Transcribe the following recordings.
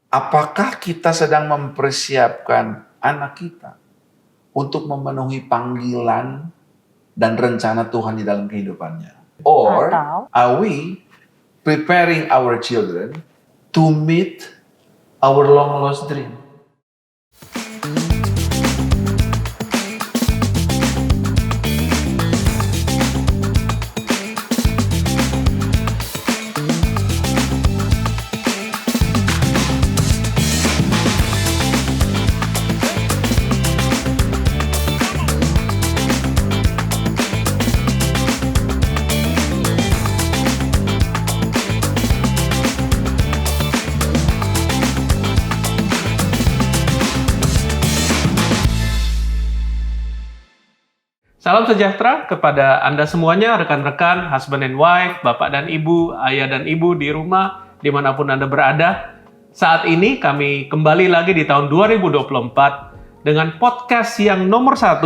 apakah kita sedang mempersiapkan anak kita untuk memenuhi panggilan dan rencana Tuhan di dalam kehidupannya? Or are we preparing our children to meet our long lost dream? Salam sejahtera kepada Anda semuanya, rekan-rekan, husband and wife, bapak dan ibu, ayah dan ibu di rumah, dimanapun Anda berada. Saat ini kami kembali lagi di tahun 2024 dengan podcast yang nomor 1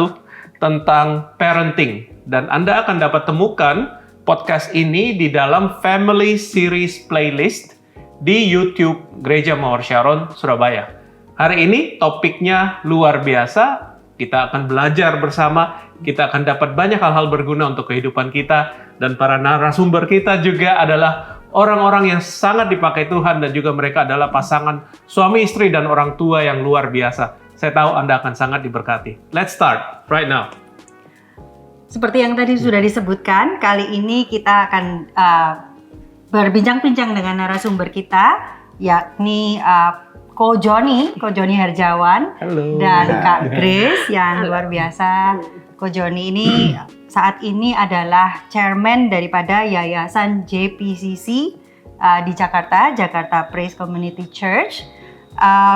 tentang parenting. Dan Anda akan dapat temukan podcast ini di dalam Family Series Playlist di YouTube Gereja Mawar Sharon, Surabaya. Hari ini topiknya luar biasa. Kita akan belajar bersama, kita akan dapat banyak hal-hal berguna untuk kehidupan kita, dan para narasumber kita juga adalah orang-orang yang sangat dipakai Tuhan, dan juga mereka adalah pasangan suami istri dan orang tua yang luar biasa. Saya tahu Anda akan sangat diberkati. Let's start right now. Seperti yang tadi sudah disebutkan, kali ini kita akan berbincang-bincang dengan narasumber kita, yakni Ko Joni Herjawan. Halo. Dan Kak Grace yang luar biasa. Ko Joni ini saat ini adalah chairman daripada Yayasan JPCC di Jakarta Praise Community Church.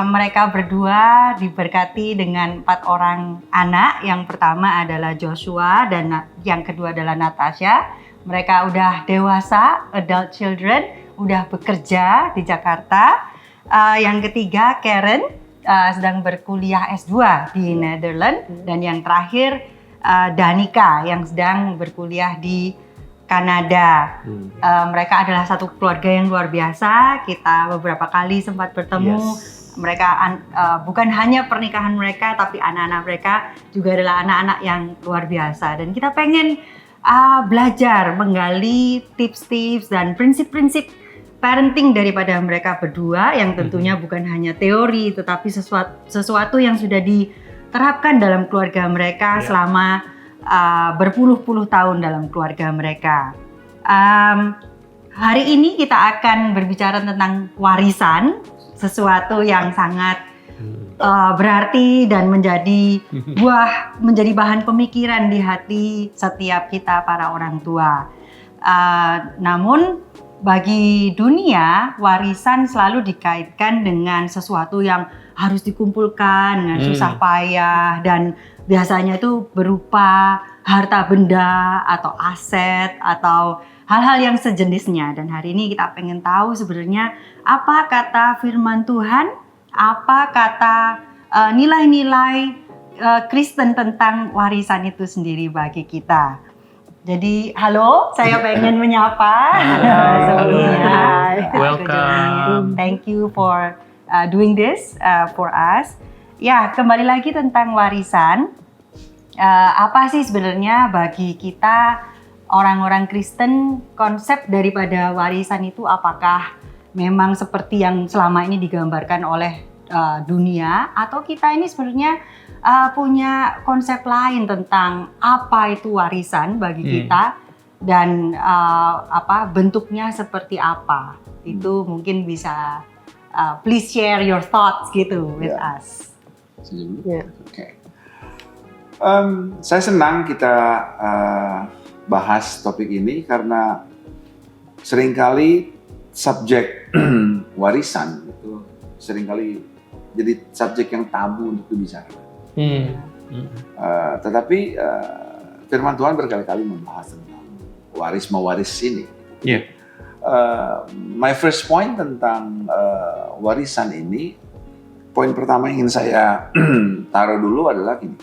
Mereka berdua diberkati dengan 4 orang anak. Yang pertama adalah Joshua dan yang kedua adalah Natasha. Mereka udah dewasa, adult children, udah bekerja di Jakarta. Yang ketiga Karen sedang berkuliah S2 di Netherlands, dan yang terakhir Danika yang sedang berkuliah di Kanada. Mereka adalah satu keluarga yang luar biasa. Kita beberapa kali sempat bertemu. Mereka bukan hanya pernikahan mereka, tapi anak-anak mereka juga adalah anak-anak yang luar biasa. Dan kita pengen belajar menggali tips-tips dan prinsip-prinsip parenting daripada mereka berdua, yang tentunya bukan hanya teori, tetapi sesuatu yang sudah diterapkan dalam keluarga mereka selama berpuluh-puluh tahun dalam keluarga mereka. Hari ini kita akan berbicara tentang warisan, sesuatu yang sangat berarti dan menjadi bahan pemikiran di hati setiap kita para orang tua. Namun bagi dunia, warisan selalu dikaitkan dengan sesuatu yang harus dikumpulkan dengan susah payah, dan biasanya itu berupa harta benda atau aset atau hal-hal yang sejenisnya. Dan hari ini kita pengen tahu sebenarnya apa kata firman Tuhan, apa kata nilai-nilai Kristen tentang warisan itu sendiri bagi kita. Jadi, halo, saya pengen menyapa sebelumnya. Welcome. Thank you for doing this for us. Ya, kembali lagi tentang warisan. Apa sih sebenarnya bagi kita orang-orang Kristen konsep daripada warisan itu? Apakah memang seperti yang selama ini digambarkan oleh dunia, atau kita ini sebenarnya punya konsep lain tentang apa itu warisan bagi kita, dan bentuknya seperti apa? Itu mungkin bisa please share your thoughts gitu with us. Okay. Saya senang kita bahas topik ini karena seringkali subjek warisan itu seringkali jadi subjek yang tabu untuk dibicarakan. Tetapi firman Tuhan berkali-kali membahas tentang waris mewaris ini. My first point tentang warisan ini, poin pertama yang ingin saya taruh dulu adalah gini.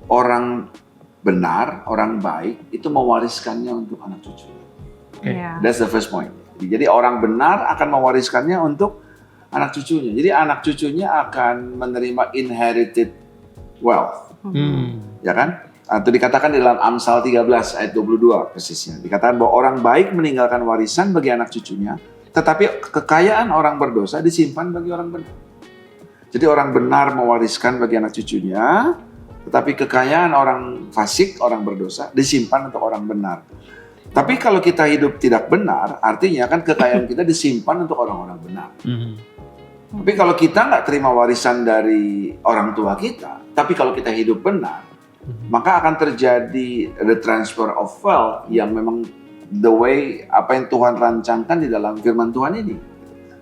Orang benar, orang baik itu mewariskannya untuk anak cucu. Yeah. That's the first point. Jadi orang benar akan mewariskannya untuk anak cucunya. Jadi anak cucunya akan menerima inherited wealth. Ya kan? Itu dikatakan di dalam Amsal 13 ayat 22 persisnya. Dikatakan bahwa orang baik meninggalkan warisan bagi anak cucunya, tetapi kekayaan orang berdosa disimpan bagi orang benar. Jadi orang benar mewariskan bagi anak cucunya, tetapi kekayaan orang fasik, orang berdosa disimpan untuk orang benar. Tapi kalau kita hidup tidak benar, artinya kan kekayaan kita disimpan untuk orang-orang benar. Tapi kalau kita nggak terima warisan dari orang tua kita, tapi kalau kita hidup benar, maka akan terjadi the transfer of wealth yang memang the way apa yang Tuhan rancangkan di dalam firman Tuhan ini.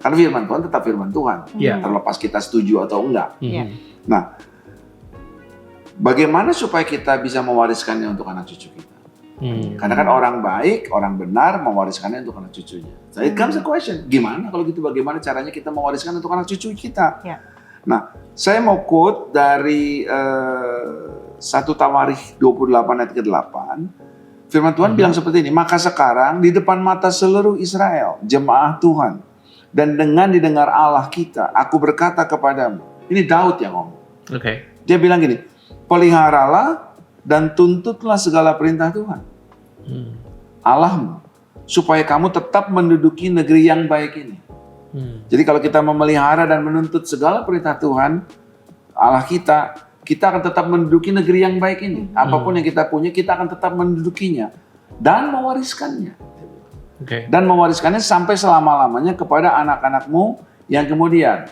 Karena firman Tuhan tetap firman Tuhan, terlepas kita setuju atau enggak. Nah, bagaimana supaya kita bisa mewariskannya untuk anak cucu kita? Karena kan orang baik, orang benar mewariskannya untuk anak cucunya. So it comes a question, gimana kalau gitu? Bagaimana caranya kita mewariskan untuk anak cucu kita? Nah, saya mau quote dari 1 Tawarikh 28 ayat ke-8. Firman Tuhan bilang seperti ini, maka sekarang di depan mata seluruh Israel, jemaah Tuhan, dan dengan didengar Allah kita, aku berkata kepadamu. Ini Daud yang ngomong. Dia bilang gini, peliharalah dan tuntutlah segala perintah Tuhan, Allahmu, supaya kamu tetap menduduki negeri yang baik ini. Jadi kalau kita memelihara dan menuntut segala perintah Tuhan, Allah kita akan tetap menduduki negeri yang baik ini. Apapun yang kita punya, kita akan tetap mendudukinya dan mewariskannya. Dan mewariskannya sampai selama-lamanya kepada anak-anakmu yang kemudian.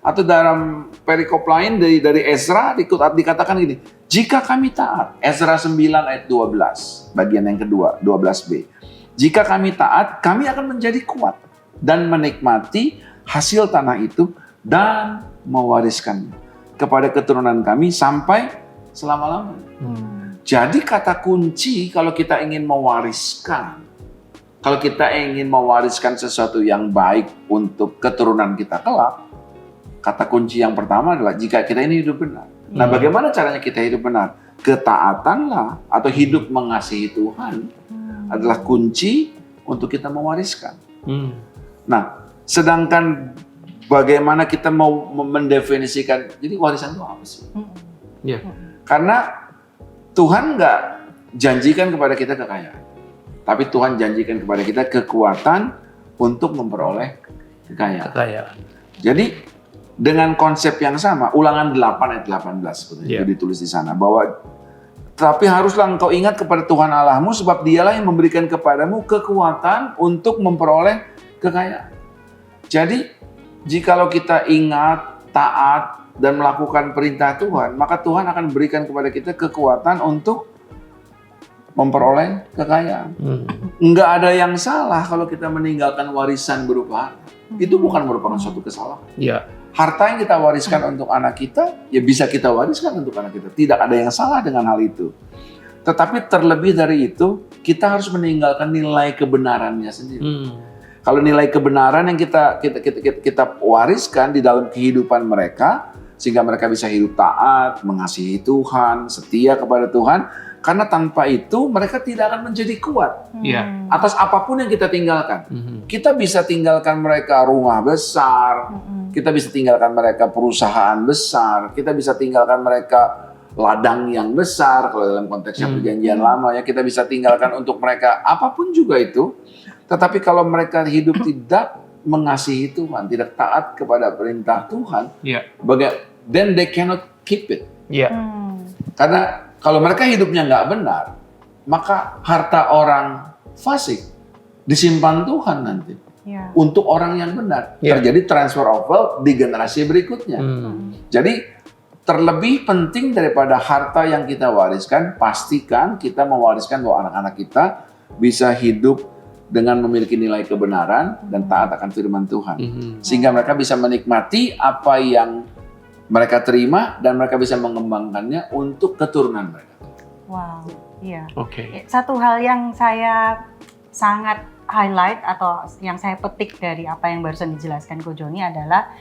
Atau dalam perikop lain dari Ezra dikatakan gini, jika kami taat, Ezra 9 ayat 12, bagian yang kedua, 12b. Jika kami taat, kami akan menjadi kuat dan menikmati hasil tanah itu dan mewariskannya kepada keturunan kami sampai selama-lamanya. Jadi kata kunci kalau kita ingin mewariskan, kalau kita ingin mewariskan sesuatu yang baik untuk keturunan kita kelak, kata kunci yang pertama adalah jika kita ini hidup benar. Nah, bagaimana caranya kita hidup benar? Ketaatanlah atau hidup mengasihi Tuhan adalah kunci untuk kita mewariskan. Nah, sedangkan bagaimana kita mau mendefinisikan, jadi warisan itu apa sih? Karena Tuhan nggak janjikan kepada kita kekayaan, tapi Tuhan janjikan kepada kita kekuatan untuk memperoleh kekayaan. Jadi dengan konsep yang sama, Ulangan 8 ayat 18 seperti itu ditulis di sana, bahwa tapi haruslah engkau ingat kepada Tuhan Allahmu, sebab dialah yang memberikan kepadamu kekuatan untuk memperoleh kekayaan. Jadi jikalau kita ingat, taat, dan melakukan perintah Tuhan, maka Tuhan akan berikan kepada kita kekuatan untuk memperoleh kekayaan. Enggak ada yang salah kalau kita meninggalkan warisan berupa harta. Itu bukan merupakan suatu kesalahan. Harta yang kita wariskan untuk anak kita, ya bisa kita wariskan untuk anak kita. Tidak ada yang salah dengan hal itu. Tetapi terlebih dari itu, kita harus meninggalkan nilai kebenarannya sendiri. Kalau nilai kebenaran yang kita wariskan di dalam kehidupan mereka, sehingga mereka bisa hidup taat, mengasihi Tuhan, setia kepada Tuhan, karena tanpa itu mereka tidak akan menjadi kuat atas apapun yang kita tinggalkan. Kita bisa tinggalkan mereka rumah besar, kita bisa tinggalkan mereka perusahaan besar, kita bisa tinggalkan mereka ladang yang besar, kalau dalam konteksnya perjanjian lama ya, kita bisa tinggalkan untuk mereka apapun juga itu. Tetapi kalau mereka hidup tidak mengasihi Tuhan, tidak taat kepada perintah Tuhan, then they cannot keep it. Karena kalau mereka hidupnya nggak benar, maka harta orang fasik disimpan Tuhan nanti untuk orang yang benar. Terjadi transfer of wealth di generasi berikutnya. Jadi terlebih penting daripada harta yang kita wariskan, pastikan kita mewariskan bahwa anak-anak kita bisa hidup dengan memiliki nilai kebenaran dan taat akan firman Tuhan. Sehingga mereka bisa menikmati apa yang mereka terima dan mereka bisa mengembangkannya untuk keturunan mereka. Wow, iya. Satu hal yang saya sangat highlight atau yang saya petik dari apa yang barusan dijelaskan Ko Joni adalah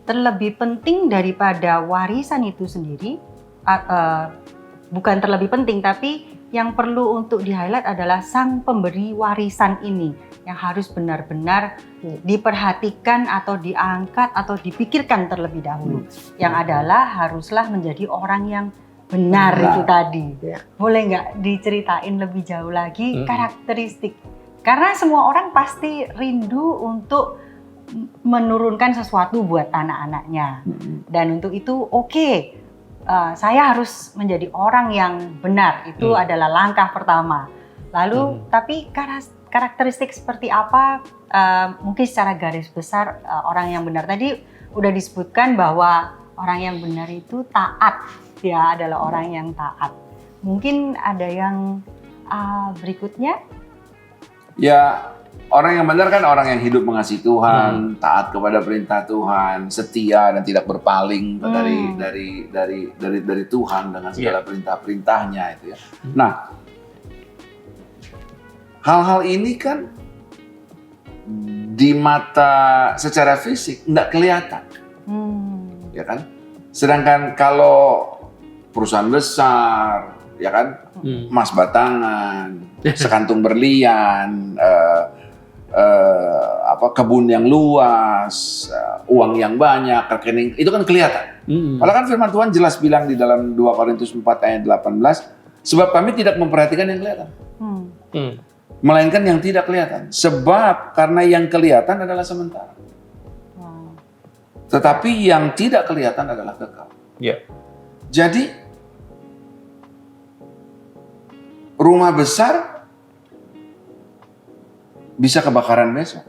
terlebih penting daripada warisan itu sendiri, bukan terlebih penting, tapi yang perlu untuk di-highlight adalah sang pemberi warisan ini yang harus benar-benar diperhatikan atau diangkat atau dipikirkan terlebih dahulu. Yang adalah haruslah menjadi orang yang benar itu tadi. Boleh nggak diceritain lebih jauh lagi karakteristik? Karena semua orang pasti rindu untuk menurunkan sesuatu buat anak-anaknya. Dan untuk itu saya harus menjadi orang yang benar. Itu adalah langkah pertama. Lalu tapi karakteristik seperti apa mungkin secara garis besar orang yang benar tadi udah disebutkan bahwa orang yang benar itu taat. Dia adalah orang yang taat. Mungkin ada yang berikutnya? Ya, orang yang benar kan orang yang hidup mengasihi Tuhan, taat kepada perintah Tuhan, setia dan tidak berpaling dari Tuhan dengan segala perintah-perintahnya itu ya. Nah, hal-hal ini kan di mata secara fisik nggak kelihatan, ya kan? Sedangkan kalau perusahaan besar, ya kan, emas batangan, sekantung berlian, kebun yang luas, uang yang banyak, rekening, itu kan kelihatan. Malah kan firman Tuhan jelas bilang di dalam 2 Korintus 4 ayat 18, sebab kami tidak memperhatikan yang kelihatan, melainkan yang tidak kelihatan. Sebab karena yang kelihatan adalah sementara, tetapi yang tidak kelihatan adalah kekal. Jadi rumah besar bisa kebakaran besok.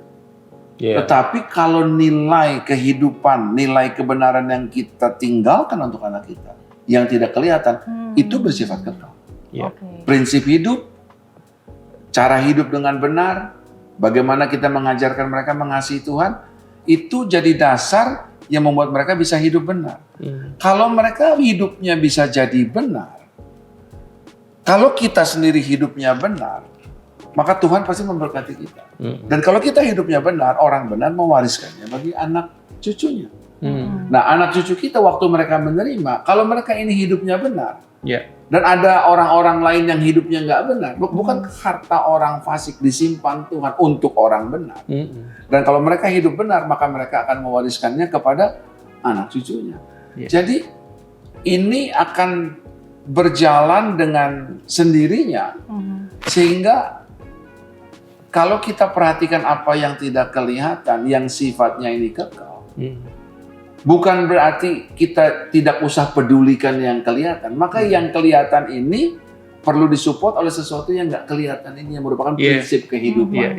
Tetapi kalau nilai kehidupan, nilai kebenaran yang kita tinggalkan untuk anak kita, yang tidak kelihatan, itu bersifat kekal. Prinsip hidup, cara hidup dengan benar, bagaimana kita mengajarkan mereka mengasihi Tuhan, itu jadi dasar yang membuat mereka bisa hidup benar. Kalau mereka hidupnya bisa jadi benar, kalau kita sendiri hidupnya benar, maka Tuhan pasti memberkati kita. Dan kalau kita hidupnya benar, orang benar mewariskannya bagi anak cucunya. Nah, anak cucu kita waktu mereka menerima, kalau mereka ini hidupnya benar, dan ada orang-orang lain yang hidupnya nggak benar, bukan harta orang fasik disimpan Tuhan untuk orang benar. Dan kalau mereka hidup benar, maka mereka akan mewariskannya kepada anak cucunya. Jadi ini akan berjalan dengan sendirinya, sehingga kalau kita perhatikan apa yang tidak kelihatan, yang sifatnya ini kekal, bukan berarti kita tidak usah pedulikan yang kelihatan. Maka yang kelihatan ini perlu disupport oleh sesuatu yang nggak kelihatan ini, yang merupakan prinsip kehidupan.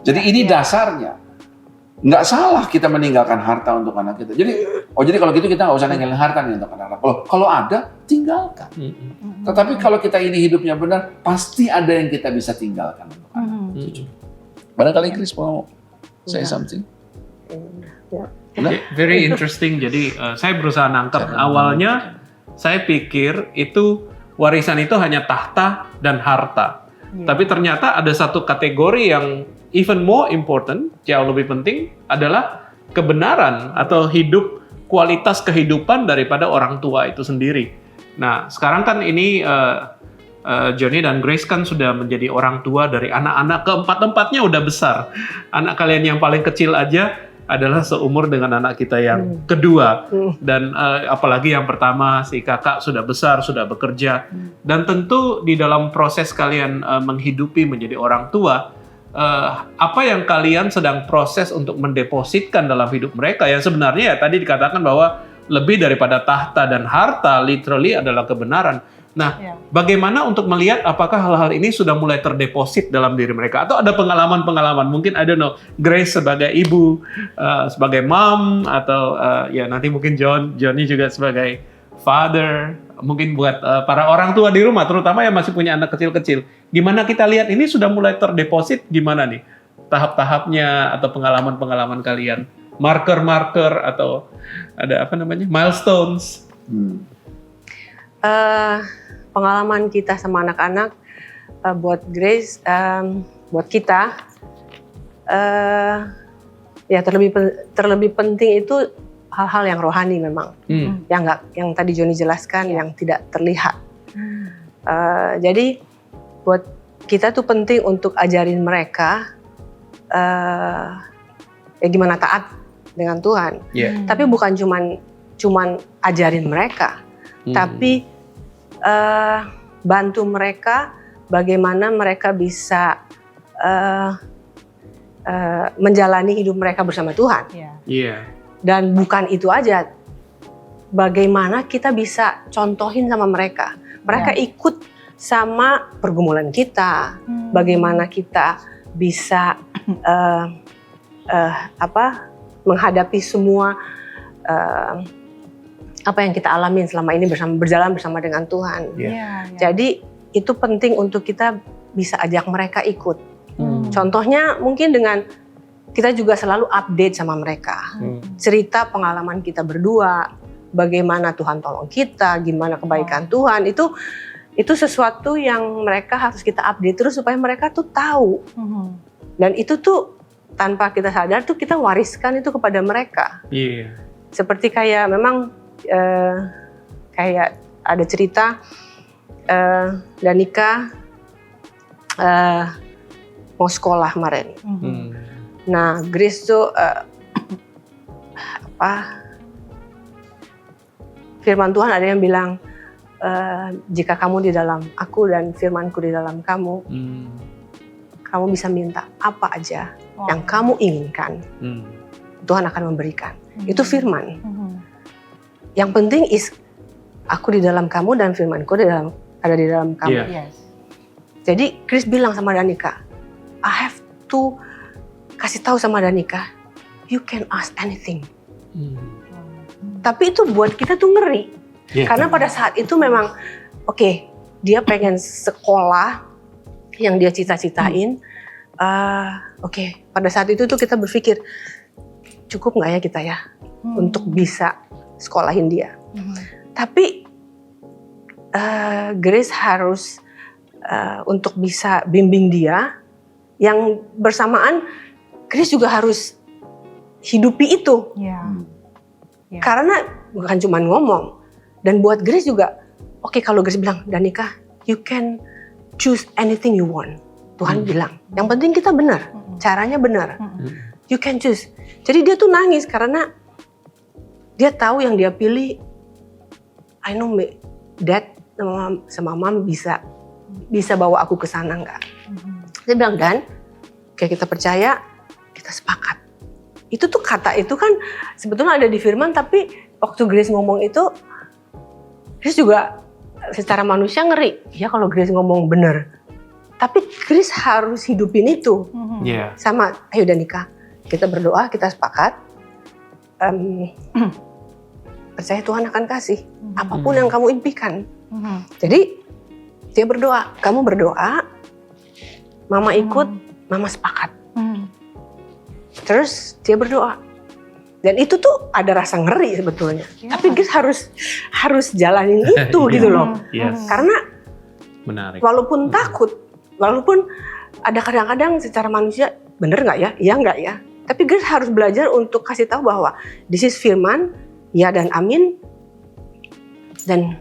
Jadi ini dasarnya. Nggak salah kita meninggalkan harta untuk anak kita. Jadi kalau gitu kita nggak usah ninggalin harta nih untuk anak-anak. Kalau ada, tinggalkan. Tetapi kalau kita ini hidupnya benar, pasti ada yang kita bisa tinggalkan untuk anak cucu. Barangkali Chris mau say something? Very interesting. Jadi saya berusaha nangkep. Awalnya saya pikir itu warisan itu hanya tahta dan harta. Tapi ternyata ada satu kategori yang even more important, jauh lebih penting, adalah kebenaran atau kualitas kehidupan daripada orang tua itu sendiri. Nah, sekarang kan ini Johnny dan Grace kan sudah menjadi orang tua dari anak-anak keempat-empatnya udah besar. Anak kalian yang paling kecil aja adalah seumur dengan anak kita yang kedua. Dan apalagi yang pertama, si kakak sudah besar, sudah bekerja. Dan tentu di dalam proses kalian menghidupi menjadi orang tua, apa yang kalian sedang proses untuk mendepositkan dalam hidup mereka, yang sebenarnya ya tadi dikatakan bahwa lebih daripada tahta dan harta, literally adalah kebenaran. Nah, bagaimana untuk melihat apakah hal-hal ini sudah mulai terdeposit dalam diri mereka? Atau ada pengalaman-pengalaman, mungkin I don't know, Grace sebagai ibu, sebagai mom, atau ya nanti mungkin Johnny juga sebagai father, mungkin buat para orang tua di rumah, terutama yang masih punya anak kecil-kecil. Gimana kita lihat ini sudah mulai terdeposit, gimana nih tahap-tahapnya atau pengalaman-pengalaman kalian? Marker-marker atau ada apa namanya, milestones? Pengalaman kita sama anak-anak, buat Grace, buat kita, ya terlebih penting itu hal-hal yang rohani memang, yang tadi Johnny jelaskan, yang tidak terlihat. Jadi buat kita tuh penting untuk ajarin mereka gimana taat dengan Tuhan. Yeah. Tapi bukan cuman ajarin mereka, tapi bantu mereka bagaimana mereka bisa menjalani hidup mereka bersama Tuhan. Iya. Dan bukan itu aja, bagaimana kita bisa contohin sama mereka. Mereka ikut sama pergumulan kita, bagaimana kita bisa menghadapi semua apa yang kita alamin selama ini berjalan bersama dengan Tuhan. Jadi itu penting untuk kita bisa ajak mereka ikut. Contohnya mungkin dengan kita juga selalu update sama mereka. Cerita pengalaman kita berdua, bagaimana Tuhan tolong kita, gimana kebaikan Tuhan, itu sesuatu yang mereka harus kita update terus supaya mereka tuh tahu. Dan itu tuh tanpa kita sadar tuh kita wariskan itu kepada mereka. Iya. Seperti kayak memang kayak ada cerita Danica mau sekolah kemarin. Nah, Grace tuh firman Tuhan ada yang bilang jika kamu di dalam aku dan firmanku di dalam kamu, kamu bisa minta apa aja yang kamu inginkan, Tuhan akan memberikan. Itu firman. Yang penting aku di dalam kamu dan firmanku ada di dalam kamu. Jadi Chris bilang sama Danica, I have to kasih tahu sama Danica, you can ask anything. Tapi itu buat kita tuh ngeri. Karena pada saat itu memang dia pengen sekolah yang dia cita-citain. Pada saat itu tuh kita berpikir, cukup nggak ya kita ya untuk bisa sekolahin dia. Tapi Grace harus untuk bisa bimbing dia, yang bersamaan Grace juga harus hidupi itu. Karena bukan cuma ngomong. Dan buat Grace juga, kalau Grace bilang, Danica, you can choose anything you want. Tuhan bilang, yang penting kita benar, caranya benar. You can choose. Jadi dia tuh nangis karena dia tahu yang dia pilih, I know Dad sama Mom bisa bawa aku ke sana nggak? Dia bilang, Dan, kita percaya, kita sepakat. Itu tuh kata itu kan sebetulnya ada di firman, tapi waktu Grace ngomong itu, Grace juga secara manusia ngeri. Ya kalau Grace ngomong bener. Tapi Grace harus hidupin itu. Sama, ayo Danica, kita berdoa, kita sepakat. Percaya Tuhan akan kasih. Apapun yang kamu impikan. Jadi, dia berdoa, kamu berdoa, Mama ikut, Mama sepakat. Terus dia berdoa. Dan itu tuh ada rasa ngeri sebetulnya. Tapi Grace harus jalanin itu gitu loh. Karena menarik. Walaupun takut, walaupun ada kadang-kadang secara manusia, bener nggak ya? Iya nggak ya? Tapi Grace harus belajar untuk kasih tahu bahwa this is firman, ya dan amin. Dan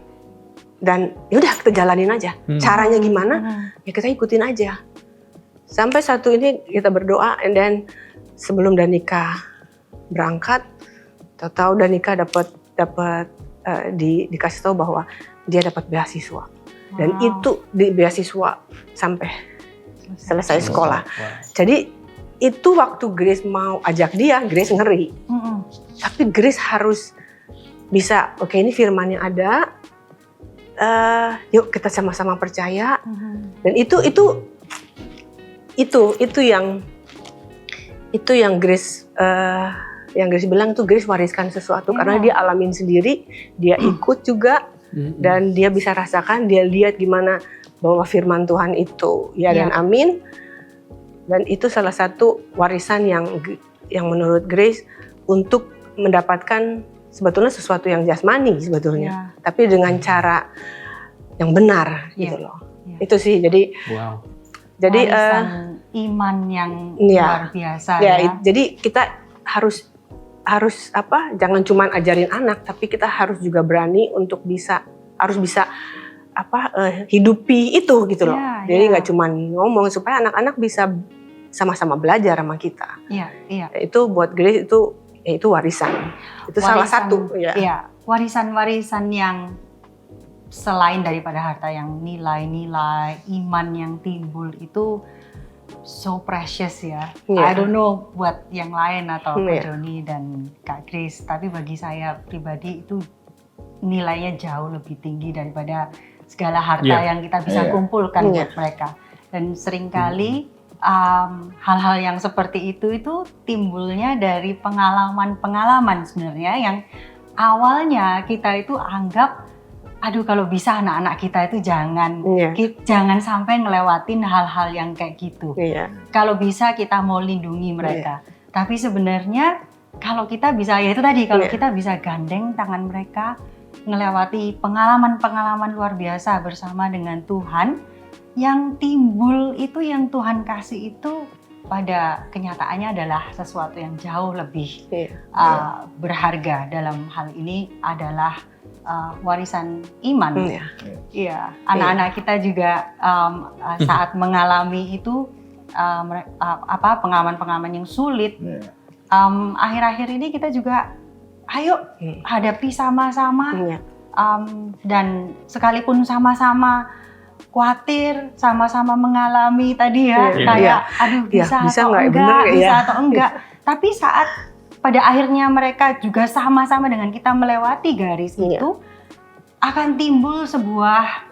yaudah kita jalanin aja. Caranya gimana? Ya kita ikutin aja. Sampai satu ini kita berdoa, and then sebelum Danica berangkat, tahu Danica dapat dikasih tahu bahwa dia dapat beasiswa. Dan itu di beasiswa sampai selesai sekolah. Jadi itu waktu Grace mau ajak dia, Grace ngeri. Tapi Grace harus bisa, ini firmannya ada, yuk kita sama-sama percaya. Dan itu yang Grace bilang tuh, Grace wariskan sesuatu karena dia alamin sendiri, dia ikut juga, dan dia bisa rasakan, dia lihat gimana bahwa firman Tuhan itu ya dan amin. Dan itu salah satu warisan yang menurut Grace untuk mendapatkan sebetulnya sesuatu yang jasmani sebetulnya, tapi dengan cara yang benar gitu loh. Itu sih, jadi warisan iman yang luar biasa ya. Jadi kita harus jangan cuma ajarin anak, tapi kita harus juga berani untuk harus bisa hidupi itu gitu loh. Iya, Jadi iya. nggak cuma ngomong, supaya anak-anak bisa sama-sama belajar sama kita. Iya, iya. Itu buat Grace itu warisan. Itu salah satu. Ya. Iya, warisan-warisan yang selain daripada harta, yang nilai-nilai iman yang timbul itu so precious ya. Iya. I don't know buat yang lain atau Kak Iya. Joni dan Kak Grace, tapi bagi saya pribadi itu nilainya jauh lebih tinggi daripada segala harta Iya. yang kita bisa Iya. kumpulkan Iya. buat mereka. Dan seringkali hal-hal yang seperti itu timbulnya dari pengalaman-pengalaman sebenarnya yang awalnya kita itu anggap, aduh kalau bisa anak-anak kita itu jangan sampai ngelewatin hal-hal yang kayak gitu. Iya. Kalau bisa kita mau lindungi mereka. Tapi sebenarnya kalau kita bisa, ya itu tadi, kalau Iya. kita bisa gandeng tangan mereka, ngelewati pengalaman-pengalaman luar biasa bersama dengan Tuhan, yang timbul itu, yang Tuhan kasih itu pada kenyataannya adalah sesuatu yang jauh lebih Iya. berharga. Dalam hal ini adalah warisan iman. Iya. Iya, anak-anak kita juga saat mengalami itu pengalaman-pengalaman yang sulit. Iya. Akhir-akhir ini kita juga, ayo hadapi sama-sama. Iya. Dan sekalipun sama-sama khawatir, sama-sama mengalami tadi ya, Iya. kayak aduh bisa atau nggak, enggak, bener nggak bisa ya? atau enggak. Tapi saat pada akhirnya mereka juga sama-sama dengan kita melewati garis Iya. itu, akan timbul sebuah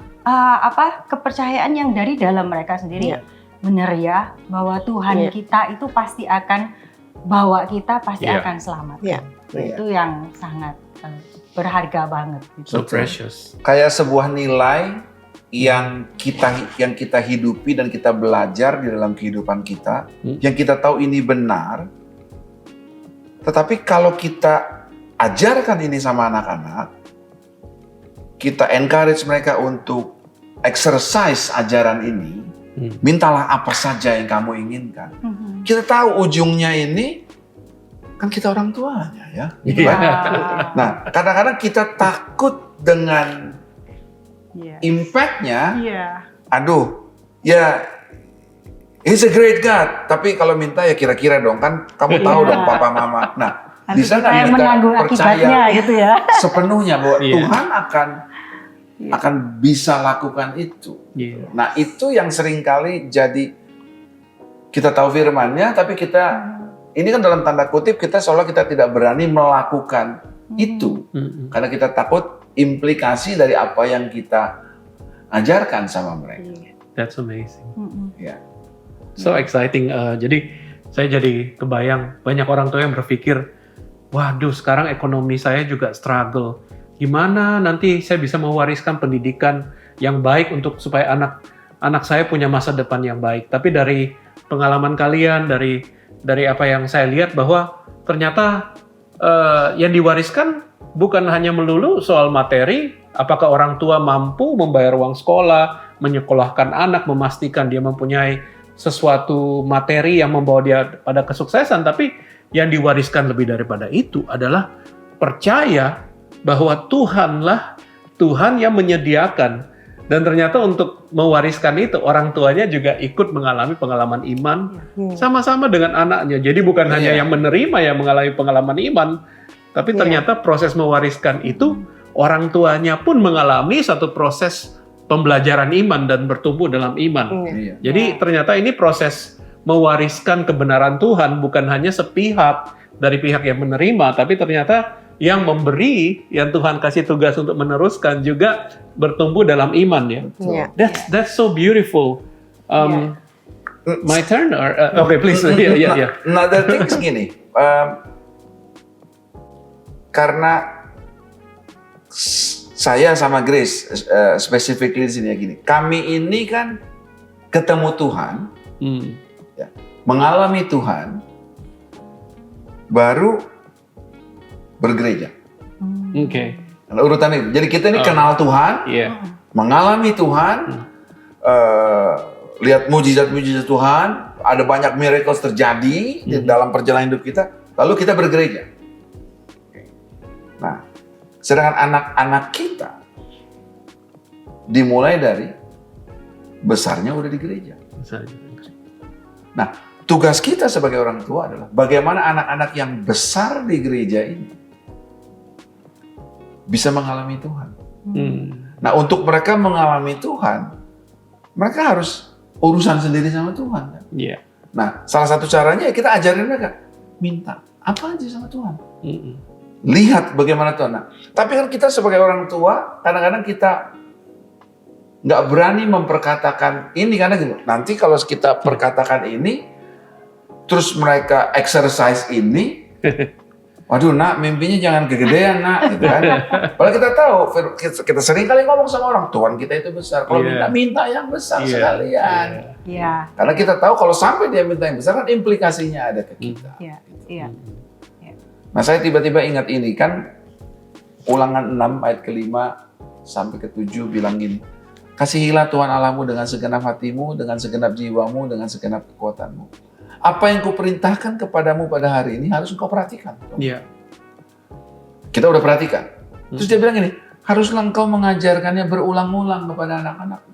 kepercayaan yang dari dalam mereka sendiri. Iya. Bener ya, bahwa Tuhan Iya. kita itu pasti akan bawa kita, pasti Iya. akan selamat. Iya. Itu yang sangat berharga banget. So Gitu. precious. Kayak sebuah nilai yang kita hidupi dan kita belajar di dalam kehidupan kita, yang kita tahu ini benar. Tetapi kalau kita ajarkan ini sama anak-anak, kita encourage mereka untuk exercise ajaran ini, mintalah apa saja yang kamu inginkan. Kita tahu ujungnya ini kan kita orang tuanya ya. Iya. Nah, kadang-kadang kita takut dengan impact-nya. Iya. Aduh, ya He's a great God. Tapi kalau minta ya kira-kira dong, kan kamu tahu dong papa mama. Nah, bisa nggak kita menanggung akibatnya percaya gitu ya? sepenuhnya bahwa Iya. Tuhan akan bisa lakukan itu. Iya. Nah, itu yang seringkali jadi kita tahu firman-Nya, tapi kita ini kan dalam tanda kutip kita seolah kita tidak berani melakukan itu karena kita takut implikasi dari apa yang kita ajarkan sama mereka. That's amazing. Ya. So exciting. Jadi saya jadi kebayang banyak orang tua yang berpikir, waduh sekarang ekonomi saya juga struggle. Gimana nanti saya bisa mewariskan pendidikan yang baik untuk supaya anak saya punya masa depan yang baik. Tapi dari pengalaman kalian, dari apa yang saya lihat bahwa ternyata yang diwariskan bukan hanya melulu soal materi, apakah orang tua mampu membayar uang sekolah, menyekolahkan anak, memastikan dia mempunyai sesuatu materi yang membawa dia pada kesuksesan, tapi yang diwariskan lebih daripada itu adalah percaya bahwa Tuhanlah Tuhan yang menyediakan. Dan ternyata untuk mewariskan itu, orang tuanya juga ikut mengalami pengalaman iman sama-sama dengan anaknya. Jadi bukan hanya yang menerima yang mengalami pengalaman iman, tapi ternyata proses mewariskan itu, orang tuanya pun mengalami satu proses pembelajaran iman dan bertumbuh dalam iman. Jadi ternyata ini proses mewariskan kebenaran Tuhan bukan hanya sepihak dari pihak yang menerima, tapi ternyata yang memberi, yang Tuhan kasih tugas untuk meneruskan juga bertumbuh dalam iman ya. That's so beautiful. My turn or okay please. Yeah. Another thing gini, karena saya sama Grace specifically di sini ya gini, kami ini kan ketemu Tuhan, ya, mengalami Tuhan, baru bergereja. Oke. Urutan itu. Jadi kita ini kenal Tuhan, mengalami Tuhan, lihat mujizat-mujizat Tuhan, ada banyak miracles terjadi di dalam perjalanan hidup kita, lalu kita bergereja. Nah, sedangkan anak-anak kita dimulai dari besarnya udah di gereja. Nah, tugas kita sebagai orang tua adalah bagaimana anak-anak yang besar di gereja ini bisa mengalami Tuhan. Nah, untuk mereka mengalami Tuhan, mereka harus urusan sendiri sama Tuhan. Kan? Yeah. Nah, salah satu caranya kita ajarin mereka minta apa aja sama Tuhan. Lihat bagaimana Tuhan. Nah, tapi kan kita sebagai orang tua, kadang-kadang kita nggak berani memperkatakan ini karena gitu. Nanti kalau kita perkatakan ini, terus mereka exercise ini, waduh nak, mimpinya jangan kegedean nak, gitu kan. Padahal kita tahu, kita sering kali ngomong sama orang, Tuhan kita itu besar. Kalau minta yang besar sekalian. Karena kita tahu kalau sampai dia minta yang besar kan implikasinya ada ke kita. Nah saya tiba-tiba ingat ini kan Ulangan 6 ayat ke-5 sampai ke-7 bilang gini, kasihilah Tuhan Allahmu dengan segenap hatimu, dengan segenap jiwamu, dengan segenap kekuatanmu. Apa yang kuperintahkan kepadamu pada hari ini harus engkau perhatikan. Kita udah perhatikan. Terus dia bilang gini, haruslah engkau mengajarkannya berulang-ulang kepada anak-anakmu.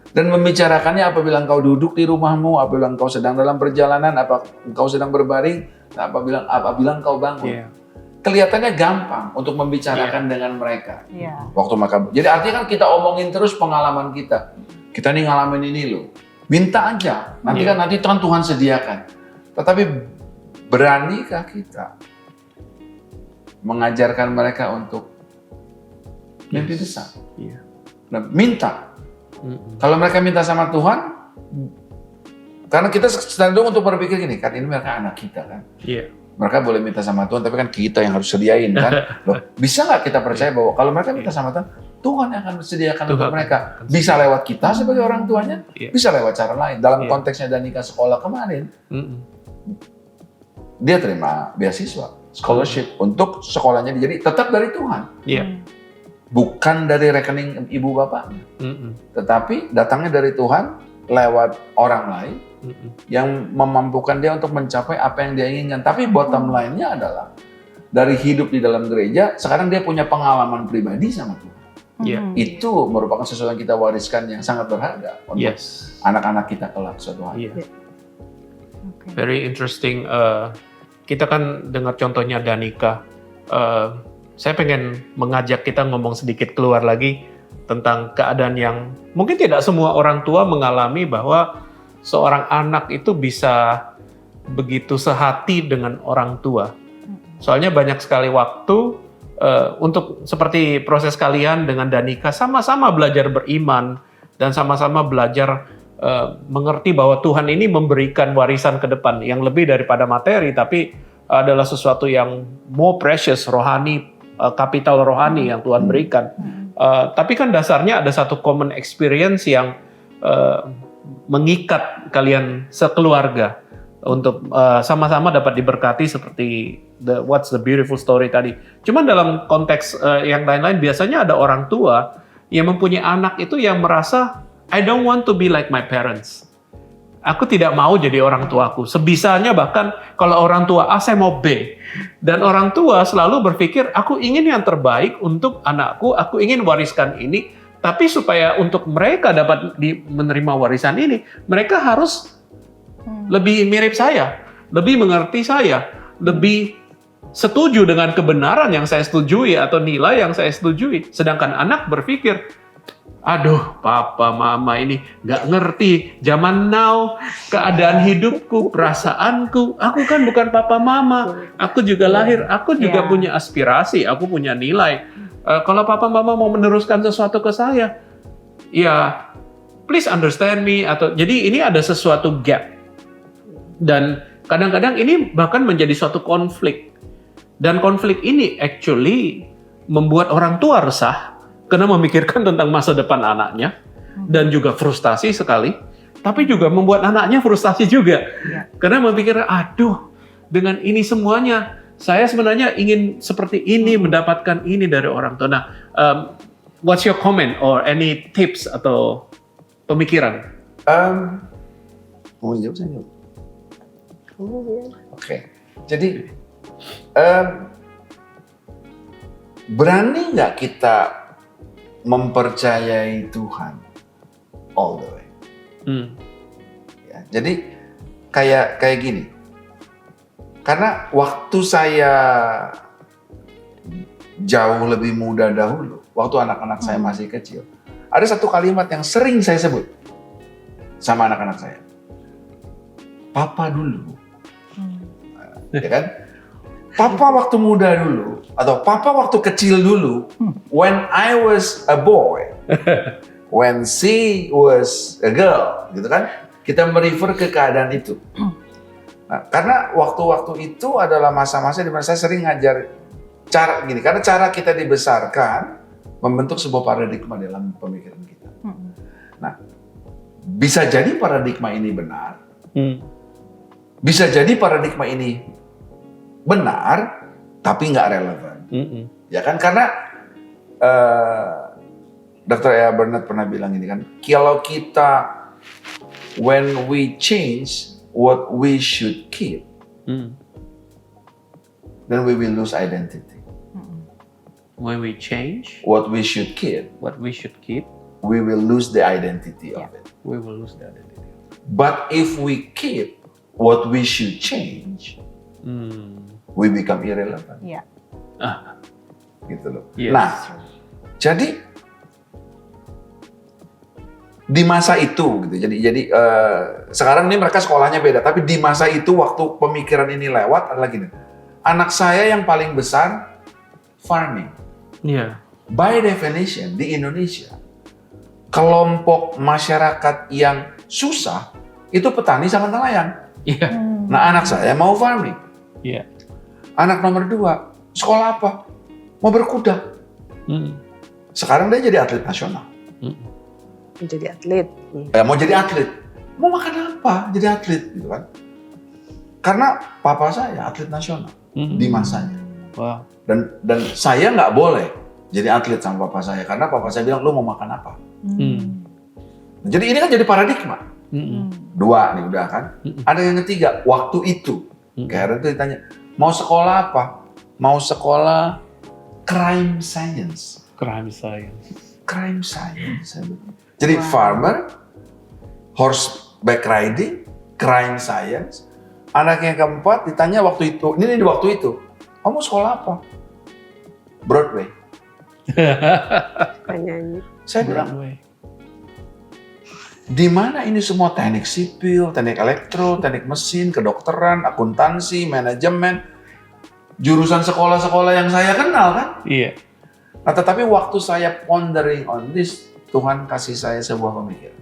Dan membicarakannya apabila engkau duduk di rumahmu, apabila engkau sedang dalam perjalanan, apabila engkau sedang berbaring, apabila engkau bangun. Kelihatannya gampang untuk membicarakan dengan mereka. Waktu mereka. Jadi artinya kan kita omongin terus pengalaman kita. Kita nih ngalamin ini loh. Minta aja. Nanti kan Tuhan sediakan. Tetapi beranikah kita mengajarkan mereka untuk mimpi besar? Nah, minta. Kalau mereka minta sama Tuhan, karena kita cenderung untuk berpikir gini, kan ini mereka anak kita kan. Mereka boleh minta sama Tuhan, tapi kan kita yang harus sediain kan. Loh, bisa nggak kita percaya bahwa kalau mereka minta sama Tuhan, Tuhan yang akan sediakan untuk mereka. Bisa lewat kita sebagai orang tuanya, bisa lewat cara lain. Dalam konteksnya Danika sekolah kemarin, dia terima beasiswa, scholarship untuk sekolahnya. Jadi tetap dari Tuhan. Bukan dari rekening ibu bapaknya. Tetapi datangnya dari Tuhan lewat orang lain yang memampukan dia untuk mencapai apa yang dia inginkan. Tapi bottom line-nya adalah dari hidup di dalam gereja, sekarang dia punya pengalaman pribadi sama Tuhan. Itu merupakan sesuatu yang kita wariskan yang sangat berharga untuk anak-anak kita kelak suatu hari. Very interesting. Kita kan dengar contohnya Danika. Saya pengen mengajak kita ngomong sedikit keluar lagi tentang keadaan yang mungkin tidak semua orang tua mengalami, bahwa seorang anak itu bisa begitu sehati dengan orang tua. Soalnya banyak sekali waktu untuk seperti proses kalian dengan Danika, sama-sama belajar beriman dan sama-sama belajar mengerti bahwa Tuhan ini memberikan warisan ke depan yang lebih daripada materi, tapi adalah sesuatu yang more precious, rohani, kapital rohani yang Tuhan berikan. Tapi kan dasarnya ada satu common experience yang mengikat kalian sekeluarga untuk sama-sama dapat diberkati seperti what's the beautiful story tadi. Cuman dalam konteks yang lain-lain, biasanya ada orang tua yang mempunyai anak itu yang merasa I don't want to be like my parents. Aku tidak mau jadi orang tuaku. Sebisanya bahkan kalau orang tua A, saya mau B. Dan orang tua selalu berpikir, aku ingin yang terbaik untuk anakku, aku ingin wariskan ini. Tapi supaya untuk mereka dapat menerima warisan ini, mereka harus lebih mirip saya, lebih mengerti saya, lebih setuju dengan kebenaran yang saya setujui atau nilai yang saya setujui. Sedangkan anak berpikir, aduh, papa, mama ini nggak ngerti zaman now, keadaan hidupku, perasaanku. Aku kan bukan papa, mama. Aku juga lahir, aku juga punya aspirasi, aku punya nilai. Kalau papa, mama mau meneruskan sesuatu ke saya, ya please understand me. Jadi ini ada sesuatu gap. Dan kadang-kadang ini bahkan menjadi suatu konflik. Dan konflik ini actually membuat orang tua resah, karena memikirkan tentang masa depan anaknya, dan juga frustasi sekali, tapi juga membuat anaknya frustasi juga. Karena memikir, aduh, dengan ini semuanya, saya sebenarnya ingin seperti ini, mendapatkan ini dari orang tua. Nah, what's your comment or any tips atau pemikiran? Mau jawab saya? Oke. Jadi, berani nggak kita mempercayai Tuhan all the way. Ya, jadi kayak gini. Karena waktu saya jauh lebih muda dahulu, waktu anak-anak saya masih kecil, ada satu kalimat yang sering saya sebut sama anak-anak saya. Papa dulu. Ya kan? Papa waktu muda dulu, atau papa waktu kecil dulu, when I was a boy, when she was a girl, gitu kan? Kita merefer ke keadaan itu. Nah, karena waktu-waktu itu adalah masa-masa di mana saya sering ngajar cara gini, karena cara kita dibesarkan membentuk sebuah paradigma dalam pemikiran kita. Nah, bisa jadi paradigma ini benar, bisa jadi paradigma ini benar, tapi nggak relevan. Ya kan, karena Dr. E.A. Bernard pernah bilang ini kan, kalau kita when we change what we should keep, then we will lose identity. When we change What we should keep, what we should keep, we will lose the identity of it. we will lose the identity. But if we keep what we should change, we become irrelevant. Yeah. Gitu loh. Yes. Nah, jadi di masa itu gitu. Jadi sekarang ini mereka sekolahnya beda, tapi di masa itu waktu pemikiran ini lewat adalah gini. Anak saya yang paling besar farming. Iya. By definition di Indonesia, kelompok masyarakat yang susah itu petani sama nelayan. Iya. Nah, anak saya mau farming. Iya. Anak nomor 2, sekolah apa? Mau berkuda. Sekarang dia jadi atlet nasional. Menjadi atlet. Mau jadi atlet. Mau makan apa? Jadi atlet gitu kan. Karena papa saya atlet nasional di masanya. Wow. Dan saya nggak boleh jadi atlet sama papa saya karena papa saya bilang lu mau makan apa. Jadi ini kan jadi paradigma. 2 nih udah kan. Ada yang ketiga, waktu itu. Karen tuh ditanya, mau sekolah apa? Mau sekolah crime science. Crime science. Crime science. Jadi farmer, horseback riding, crime science. Anak yang keempat ditanya waktu itu, ini di waktu itu, kamu sekolah apa? Broadway. Penyanyi. Saya bilang, di mana ini semua teknik sipil, teknik elektro, teknik mesin, kedokteran, akuntansi, manajemen, jurusan sekolah-sekolah yang saya kenal kan? Iya. Nah, tetapi waktu saya pondering on this, Tuhan kasih saya sebuah pemikiran.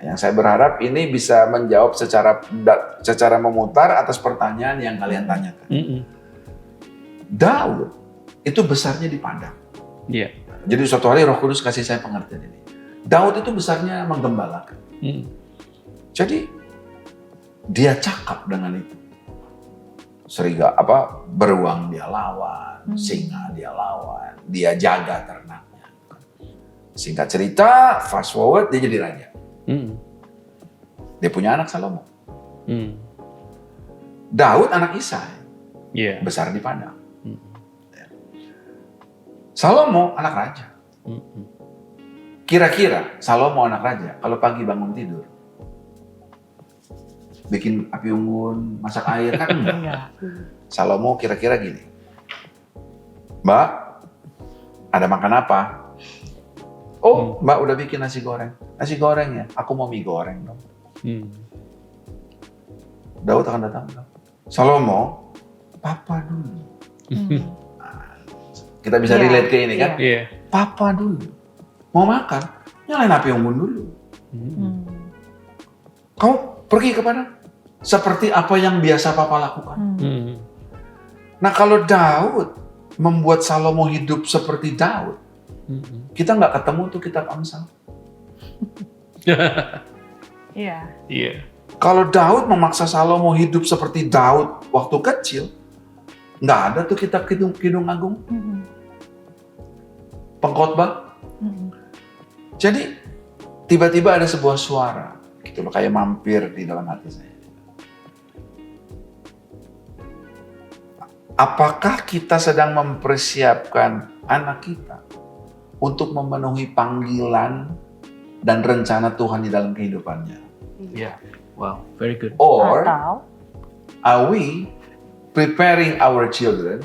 Yang saya berharap ini bisa menjawab secara memutar atas pertanyaan yang kalian tanyakan. Daud itu besarnya di padang. Iya. Jadi suatu hari Roh Kudus kasih saya pengertian ini. Daud itu besarnya menggembalakan. Jadi dia cakap dengan itu. Beruang dia lawan, singa dia lawan, dia jaga ternaknya. Singkat cerita, fast forward dia jadi raja. Dia punya anak Salomo. Daud anak Isai, besar di padang. Salomo anak raja. Kira-kira Salomo anak raja, kalau pagi bangun tidur, bikin api unggun, masak air kan enggak. Salomo kira-kira gini, Mbak, ada makan apa? Oh, Mbak udah bikin nasi goreng. Nasi goreng ya, aku mau mie goreng dong. Daud akan datang bilang, Salomo, papa dulu. Kita bisa relate ke ini kan? Iya. Papa dulu. Mau makan, nyalain api unggun dulu. Kamu pergi ke padang. Seperti apa yang biasa papa lakukan. Nah, kalau Daud membuat Salomo hidup seperti Daud, kita nggak ketemu tuh kitab Amsal. Iya. Iya. Kalau Daud memaksa Salomo hidup seperti Daud waktu kecil, nggak ada tuh kitab Kidung Agung. Pengkhotbah. Jadi tiba-tiba ada sebuah suara, gitu loh, kayak mampir di dalam hati saya. Apakah kita sedang mempersiapkan anak kita untuk memenuhi panggilan dan rencana Tuhan di dalam kehidupannya? Yeah. Wow, very good. Or Atau are we preparing our children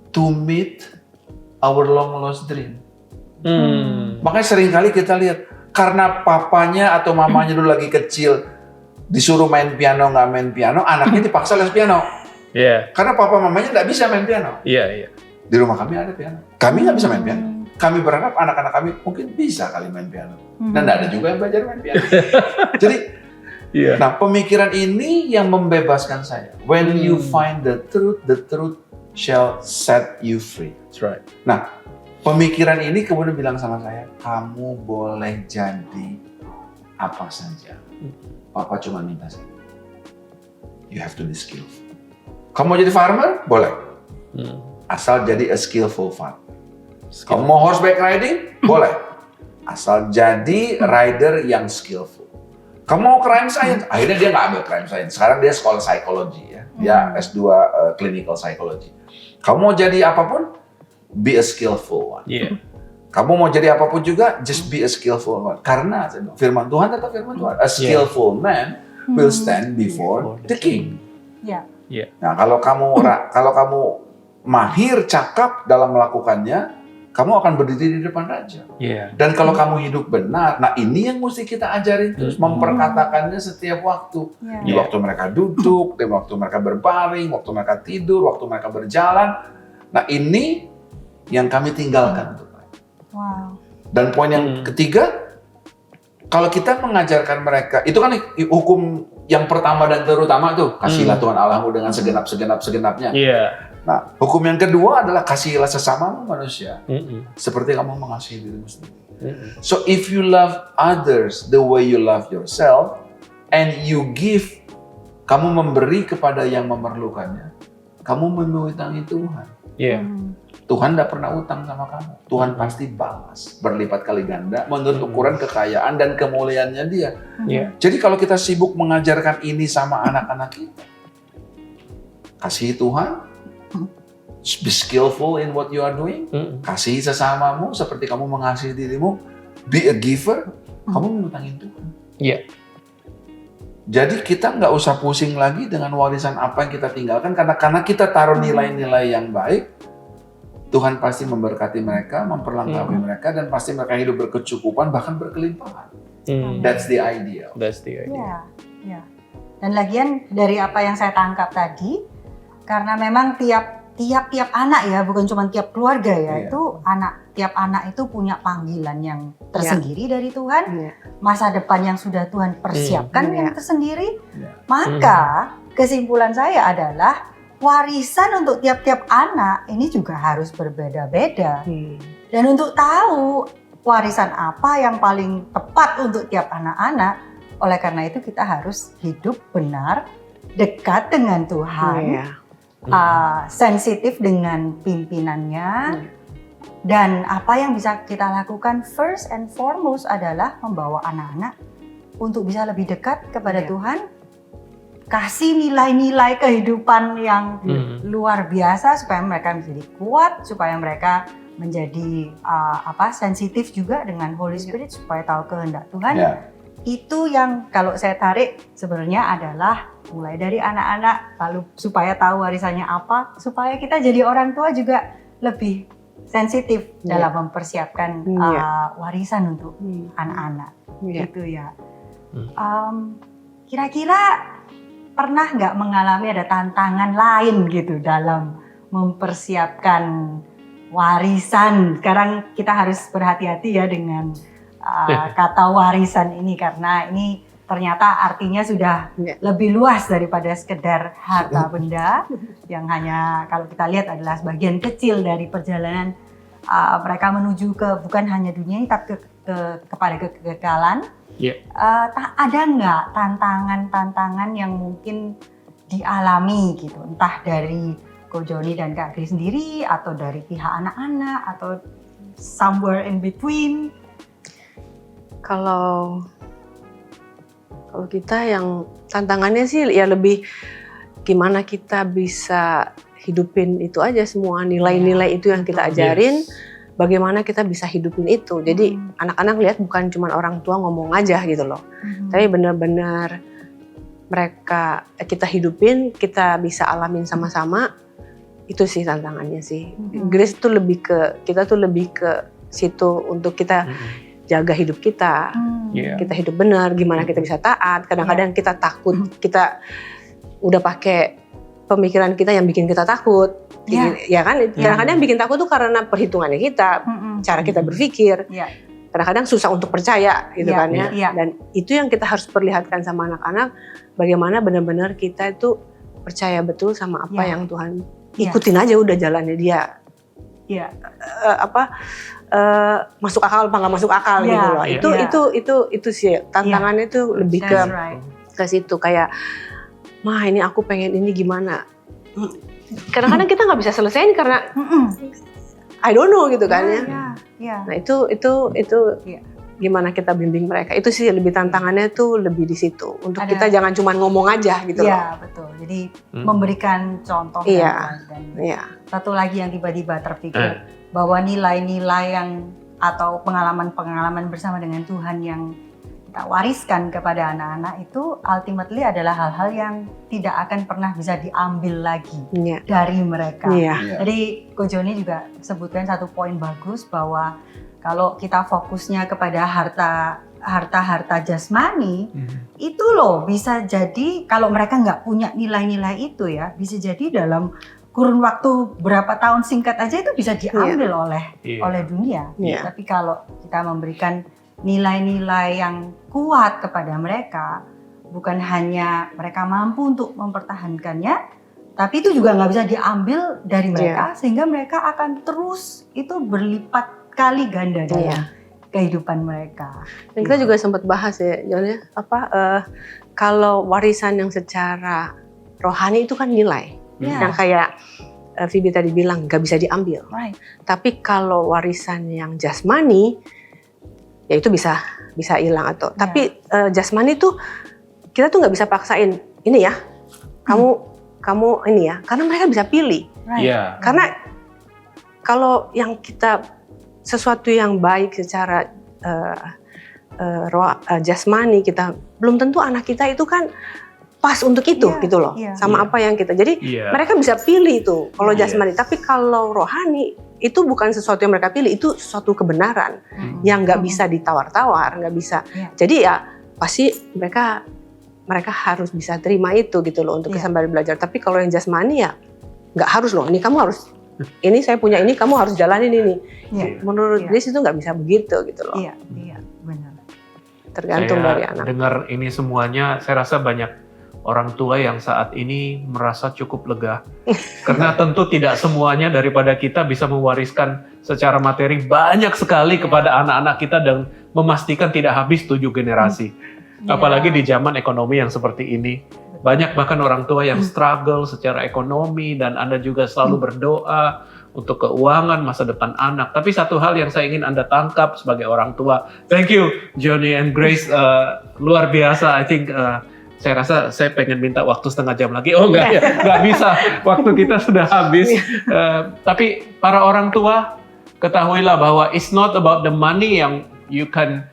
to meet our long lost dream? Makanya seringkali kita lihat, karena papanya atau mamanya dulu lagi kecil disuruh main piano, nggak main piano, anaknya dipaksa les piano. Yeah. Karena papa mamanya nggak bisa main piano. Iya, iya. Di rumah kami ada piano. Kami nggak bisa main piano. Kami berharap anak-anak kami mungkin bisa kali main piano. Dan nggak ada juga yang belajar main piano. Jadi, Iya. nah pemikiran ini yang membebaskan saya. When you find the truth shall set you free. That's right. Nah, pemikiran ini kemudian bilang sama saya, kamu boleh jadi apa saja. Papa cuma minta saja. You have to be skillful. Kamu mau jadi farmer? Boleh. Asal jadi a skillful farmer. Kamu mau horseback riding? Boleh. Asal jadi rider yang skillful. Kamu mau crime science? Akhirnya dia nggak ambil crime science. Sekarang dia sekolah psikologi ya. Dia S2 clinical psychology. Kamu mau jadi apapun? Be a skillful one. Iya. Kamu mau jadi apapun juga, just be a skillful one. Karena firman Tuhan tetap firman Tuhan. A skillful man will stand before the king. ya. Nah, kalau kamu mahir, cakap dalam melakukannya, kamu akan berdiri di depan raja. Iya. Dan kalau kamu hidup benar, nah ini yang mesti kita ajarin terus, memperkatakannya setiap waktu. Di waktu mereka duduk, di waktu mereka berbaring, waktu mereka tidur, waktu mereka berjalan. Nah ini yang kami tinggalkan. Wow. Dan poin yang ketiga, kalau kita mengajarkan mereka, itu kan hukum yang pertama dan terutama tuh, kasihlah Tuhan Allahmu dengan segenap-segenapnya. Iya. Nah, hukum yang kedua adalah kasihilah sesamamu manusia, seperti kamu mengasihi dirimu sendiri. So if you love others the way you love yourself, and you give, kamu memberi kepada yang memerlukannya, kamu mengutang Tuhan. Iya. Tuhan tidak pernah utang sama kamu. Tuhan pasti balas berlipat kali ganda menurut ukuran kekayaan dan kemuliaannya Dia. Iya. Jadi kalau kita sibuk mengajarkan ini sama anak-anak kita, kasihi Tuhan, be skillful in what you are doing, kasihi sesamamu seperti kamu mengasihi dirimu, be a giver, kamu mengutangin Tuhan. Iya. Jadi kita nggak usah pusing lagi dengan warisan apa yang kita tinggalkan, karena kita taruh nilai-nilai yang baik. Tuhan pasti memberkati mereka, memperlengkapi mereka, dan pasti mereka hidup berkecukupan, bahkan berkelimpahan. That's the ideal. That's the idea. Ya. Dan lagian dari apa yang saya tangkap tadi, karena memang tiap anak ya, bukan cuma tiap keluarga ya, itu tiap anak itu punya panggilan yang tersendiri dari Tuhan, masa depan yang sudah Tuhan persiapkan yang tersendiri. Maka kesimpulan saya adalah warisan untuk tiap-tiap anak ini juga harus berbeda-beda. Dan untuk tahu warisan apa yang paling tepat untuk tiap anak-anak, oleh karena itu kita harus hidup benar, dekat dengan Tuhan, sensitif dengan pimpinannya, dan apa yang bisa kita lakukan first and foremost adalah membawa anak-anak untuk bisa lebih dekat kepada Tuhan, kasih nilai-nilai kehidupan yang luar biasa supaya mereka menjadi kuat, supaya mereka menjadi sensitif juga dengan Holy Spirit, supaya tahu kehendak Tuhan. Itu yang kalau saya tarik sebenarnya adalah mulai dari anak-anak, lalu supaya tahu warisannya apa, supaya kita jadi orang tua juga lebih sensitif dalam mempersiapkan warisan untuk anak-anak. Gitu ya. Kira-kira pernah nggak mengalami ada tantangan lain gitu dalam mempersiapkan warisan? Sekarang kita harus berhati-hati ya dengan kata warisan ini, karena ini ternyata artinya sudah lebih luas daripada sekedar harta benda yang hanya kalau kita lihat adalah sebagian kecil dari perjalanan mereka menuju ke bukan hanya dunia ini tapi kepada kekekalan. Ada nggak tantangan-tantangan yang mungkin dialami gitu, entah dari Ko Joni dan Kak Grace sendiri atau dari pihak anak-anak atau somewhere in between? Kalau kita yang tantangannya sih ya lebih gimana kita bisa hidupin itu aja semua nilai-nilai itu yang kita ajarin, bagaimana kita bisa hidupin itu. Jadi anak-anak lihat bukan cuma orang tua ngomong aja gitu loh, tapi benar-benar kita hidupin, kita bisa alamin sama-sama. Itu sih tantangannya sih. Grace tuh kita tuh lebih ke situ untuk kita jaga hidup kita, kita hidup benar, gimana kita bisa taat. Kadang-kadang kita takut, kita udah pakai pemikiran kita yang bikin kita takut, ya kan? Kadang-kadang bikin takut tuh karena perhitungannya kita, cara kita berpikir. Kadang-kadang susah untuk percaya, gitu kan ya. Dan itu yang kita harus perlihatkan sama anak-anak, bagaimana benar-benar kita itu percaya betul sama apa yang Tuhan. Ikutin aja udah jalannya dia. Masuk akal apa nggak masuk akal gitu loh. Itu sih tantangannya itu lebih ke situ, kayak ini aku pengen ini gimana. Kadang-kadang kita nggak bisa selesaiin karena I don't know gitu kan ya. Nah itu gimana kita bimbing mereka. Itu sih lebih tantangannya tuh lebih di situ. Untuk kita jangan cuma ngomong aja gitu loh. Iya betul. Jadi memberikan contoh dan satu lagi yang tiba-tiba terpikir bahwa nilai-nilai atau pengalaman-pengalaman bersama dengan Tuhan yang kita wariskan kepada anak-anak itu ultimately adalah hal-hal yang tidak akan pernah bisa diambil lagi dari mereka. Jadi Ko Joni juga sebutkan satu poin bagus bahwa kalau kita fokusnya kepada harta jasmani, itu loh bisa jadi kalau mereka nggak punya nilai-nilai itu ya, bisa jadi dalam kurun waktu berapa tahun singkat aja itu bisa diambil oleh dunia. Tapi kalau kita memberikan nilai-nilai yang kuat kepada mereka, bukan hanya mereka mampu untuk mempertahankannya, tapi itu juga nggak bisa diambil dari mereka, sehingga mereka akan terus itu berlipat kali ganda dalam kehidupan mereka. Dan kita juga sempat bahas ya, John, kalau warisan yang secara rohani itu kan nilai, yang kayak Phoebe tadi bilang nggak bisa diambil. Tapi kalau warisan yang jasmani, ya itu bisa hilang atau. Tapi jasmani tuh kita tuh nggak bisa paksain ini ya, kamu ini ya, karena mereka bisa pilih. Karena kalau yang kita sesuatu yang baik secara jasmani, kita belum tentu anak kita itu kan pas untuk itu gitu loh, sama apa yang kita. Jadi mereka bisa pilih itu kalau jasmani. Tapi kalau rohani itu bukan sesuatu yang mereka pilih, itu suatu kebenaran yang nggak bisa ditawar-tawar, nggak bisa. Jadi ya pasti mereka harus bisa terima itu gitu loh untuk sambil belajar. Tapi kalau yang jasmani ya nggak harus loh. Ini kamu harus, ini saya punya ini, kamu harus jalanin ini. Menurut Grace itu nggak bisa begitu gitu loh. Iya benar. Tergantung dari anak. Dengar ini semuanya, saya rasa banyak orang tua yang saat ini merasa cukup lega. Karena tentu tidak semuanya daripada kita bisa mewariskan secara materi banyak sekali kepada anak-anak kita dan memastikan tidak habis 7 generasi. Apalagi di zaman ekonomi yang seperti ini. Banyak bahkan orang tua yang struggle secara ekonomi dan Anda juga selalu berdoa untuk keuangan masa depan anak. Tapi satu hal yang saya ingin Anda tangkap sebagai orang tua. Thank you Johnny and Grace, luar biasa. I think saya rasa saya pengen minta waktu setengah jam lagi. Oh enggak ya, enggak bisa. Waktu kita sudah habis. Tapi para orang tua, ketahuilah bahwa it's not about the money yang you can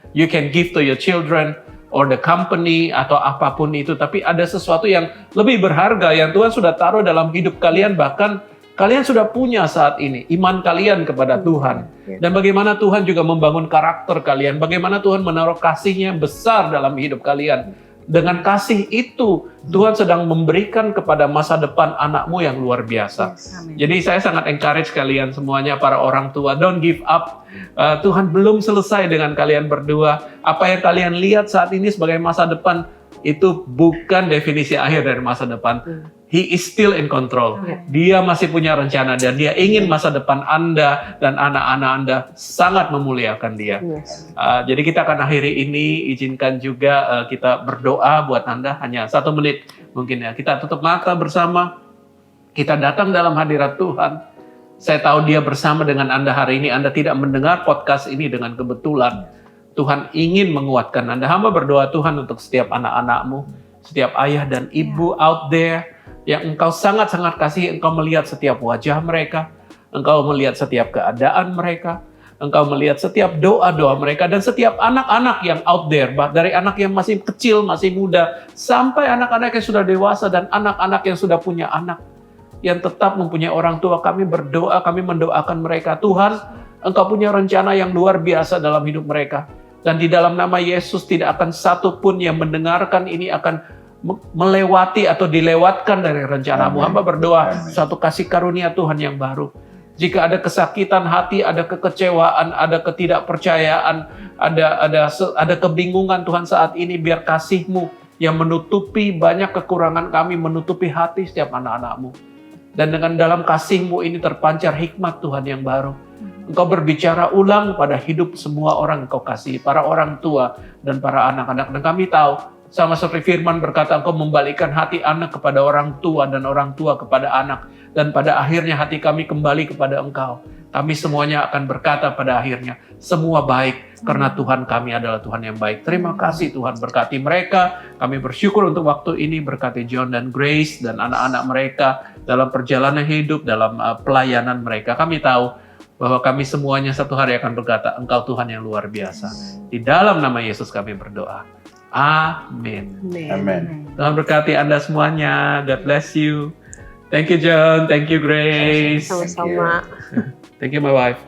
give to your children or the company atau apapun itu, tapi ada sesuatu yang lebih berharga yang Tuhan sudah taruh dalam hidup kalian, bahkan kalian sudah punya saat ini, iman kalian kepada Tuhan. Dan bagaimana Tuhan juga membangun karakter kalian, bagaimana Tuhan menaruh kasih-Nya besar dalam hidup kalian. Dengan kasih itu, Tuhan sedang memberikan kepada masa depan anakmu yang luar biasa. Jadi saya sangat encourage kalian semuanya, para orang tua, don't give up. Tuhan belum selesai dengan kalian berdua. Apa yang kalian lihat saat ini sebagai masa depan, itu bukan definisi akhir dari masa depan. He is still in control. Dia masih punya rencana dan dia ingin masa depan Anda dan anak-anak Anda sangat memuliakan dia. Jadi kita akan akhiri ini, izinkan juga kita berdoa buat Anda, hanya 1 menit mungkin ya. Kita tutup mata bersama, kita datang dalam hadirat Tuhan. Saya tahu Dia bersama dengan Anda hari ini. Anda tidak mendengar podcast ini dengan kebetulan. Tuhan ingin menguatkan Anda. Hamba berdoa Tuhan untuk setiap anak-anakmu, setiap ayah dan ibu out there. yang Engkau sangat-sangat kasih. Engkau melihat setiap wajah mereka, Engkau melihat setiap keadaan mereka, Engkau melihat setiap doa-doa mereka, dan setiap anak-anak yang out there, dari anak yang masih kecil, masih muda, sampai anak-anak yang sudah dewasa dan anak-anak yang sudah punya anak, yang tetap mempunyai orang tua. Kami berdoa, kami mendoakan mereka. Tuhan, Engkau punya rencana yang luar biasa dalam hidup mereka. Dan di dalam nama Yesus tidak akan satu pun yang mendengarkan ini akan melewati atau dilewatkan dari rencana-Mu. Hamba berdoa suatu kasih karunia Tuhan yang baru. Jika ada kesakitan hati, ada kekecewaan, ada ketidakpercayaan, ada kebingungan Tuhan saat ini, biar kasih-Mu yang menutupi banyak kekurangan kami, menutupi hati setiap anak-anak-Mu. Dan dengan dalam kasih-Mu ini terpancar hikmat Tuhan yang baru. Engkau berbicara ulang pada hidup semua orang Engkau kasih, para orang tua dan para anak-anak. Dan kami tahu, sama seperti firman berkata, Engkau membalikkan hati anak kepada orang tua dan orang tua kepada anak. Dan pada akhirnya hati kami kembali kepada Engkau. Kami semuanya akan berkata pada akhirnya, semua baik karena Tuhan kami adalah Tuhan yang baik. Terima kasih Tuhan, berkati mereka. Kami bersyukur untuk waktu ini, berkati John dan Grace dan anak-anak mereka dalam perjalanan hidup, dalam pelayanan mereka. Kami tahu bahwa kami semuanya satu hari akan berkata, Engkau Tuhan yang luar biasa. Di dalam nama Yesus kami berdoa. Amin. Amin. Tuhan berkati Anda semuanya. God bless you. Thank you John, thank you Grace. Sama-sama. Thank you my wife.